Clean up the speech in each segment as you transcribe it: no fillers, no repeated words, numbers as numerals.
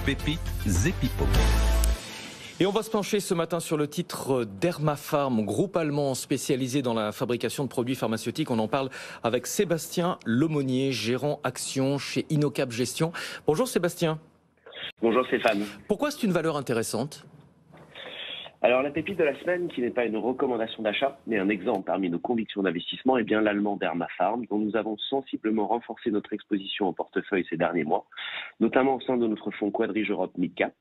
Pépites et Pipo. Et on va se pencher ce matin sur le titre Dermapharm, groupe allemand spécialisé dans la fabrication de produits pharmaceutiques. On en parle avec Sébastien Lemonnier, gérant action chez Innocap Gestion. Bonjour Sébastien. Bonjour Stéphane. Pourquoi c'est une valeur intéressante ? Alors la pépite de la semaine, qui n'est pas une recommandation d'achat, mais un exemple parmi nos convictions d'investissement, est bien l'allemand Dermapharm, dont nous avons sensiblement renforcé notre exposition en portefeuille ces derniers mois, notamment au sein de notre fonds Quadrige Europe Midcap,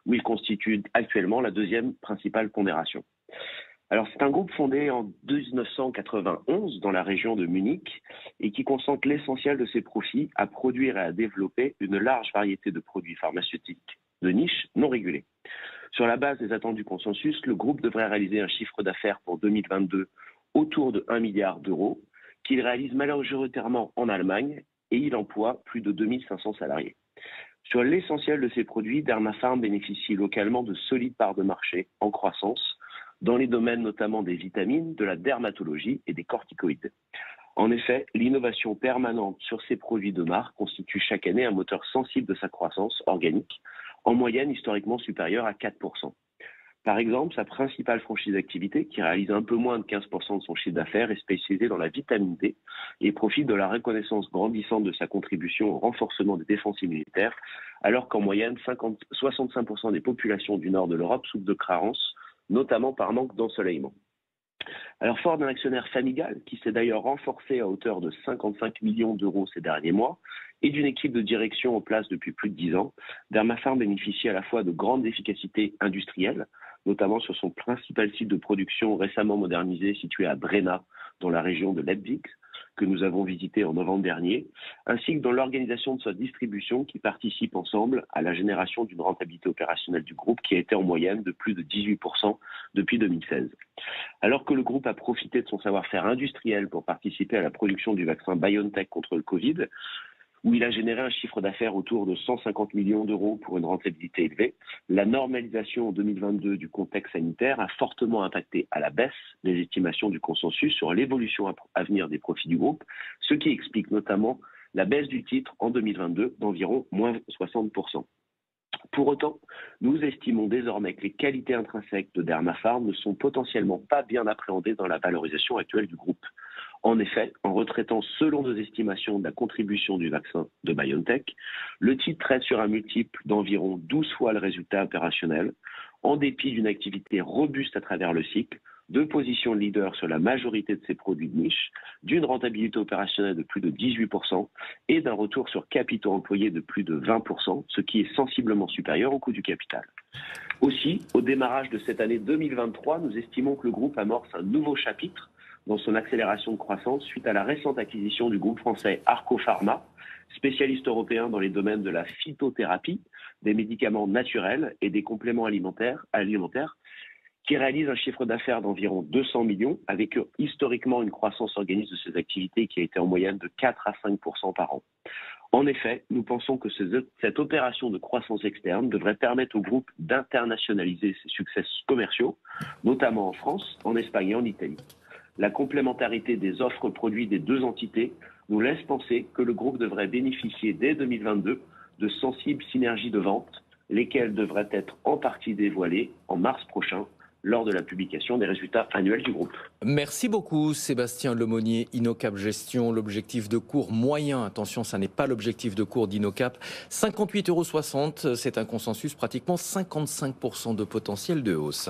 où il constitue actuellement la deuxième principale pondération. Alors c'est un groupe fondé en 1991 dans la région de Munich et qui concentre l'essentiel de ses profits à produire et à développer une large variété de produits pharmaceutiques de niche non régulés. Sur la base des attendus consensus, le groupe devrait réaliser un chiffre d'affaires pour 2022 autour de 1 milliard d'euros, qu'il réalise majoritairement en Allemagne et il emploie plus de 2500 salariés. Sur l'essentiel de ces produits, Dermapharm bénéficie localement de solides parts de marché en croissance dans les domaines notamment des vitamines, de la dermatologie et des corticoïdes. En effet, l'innovation permanente sur ces produits de marque constitue chaque année un moteur sensible de sa croissance organique, en moyenne historiquement supérieure à 4%. Par exemple, sa principale franchise d'activité, qui réalise un peu moins de 15% de son chiffre d'affaires, est spécialisée dans la vitamine D et profite de la reconnaissance grandissante de sa contribution au renforcement des défenses immunitaires, alors qu'en moyenne, 65% des populations du nord de l'Europe souffrent de carences, notamment par manque d'ensoleillement. Alors, fort d'un actionnaire familial qui s'est d'ailleurs renforcé à hauteur de 55 millions d'euros ces derniers mois et d'une équipe de direction en place depuis plus de 10 ans, Dermapharm bénéficie à la fois de grandes efficacités industrielles, notamment sur son principal site de production récemment modernisé situé à Brenna, dans la région de Leipzig, que nous avons visité en novembre dernier, ainsi que dans l'organisation de sa distribution qui participe ensemble à la génération d'une rentabilité opérationnelle du groupe qui a été en moyenne de plus de 18% depuis 2016. Alors que le groupe a profité de son savoir-faire industriel pour participer à la production du vaccin BioNTech contre le Covid, où il a généré un chiffre d'affaires autour de 150 millions d'euros pour une rentabilité élevée, la normalisation en 2022 du contexte sanitaire a fortement impacté à la baisse les estimations du consensus sur l'évolution à venir des profits du groupe, ce qui explique notamment la baisse du titre en 2022 d'environ moins 60%. Pour autant, nous estimons désormais que les qualités intrinsèques de Dermapharm ne sont potentiellement pas bien appréhendées dans la valorisation actuelle du groupe. En effet, en retraitant selon nos estimations de la contribution du vaccin de BioNTech, le titre traite sur un multiple d'environ 12 fois le résultat opérationnel, en dépit d'une activité robuste à travers le cycle, de positions de leader sur la majorité de ses produits de niche, d'une rentabilité opérationnelle de plus de 18% et d'un retour sur capitaux employés de plus de 20%, ce qui est sensiblement supérieur au coût du capital. Aussi, au démarrage de cette année 2023, nous estimons que le groupe amorce un nouveau chapitre dans son accélération de croissance suite à la récente acquisition du groupe français Arco Pharma, spécialiste européen dans les domaines de la phytothérapie, des médicaments naturels et des compléments alimentaires, qui réalise un chiffre d'affaires d'environ 200 millions, avec historiquement une croissance organique de ses activités qui a été en moyenne de 4 à 5% par an. En effet, nous pensons que cette opération de croissance externe devrait permettre au groupe d'internationaliser ses succès commerciaux, notamment en France, en Espagne et en Italie. La complémentarité des offres produits des deux entités nous laisse penser que le groupe devrait bénéficier dès 2022 de sensibles synergies de vente, lesquelles devraient être en partie dévoilées en mars prochain lors de la publication des résultats annuels du groupe. Merci beaucoup Sébastien Lemonnier, Innocap Gestion. L'objectif de cours moyen, attention, ça n'est pas l'objectif de cours d'Innocap, 58,60 €, c'est un consensus, pratiquement 55% de potentiel de hausse.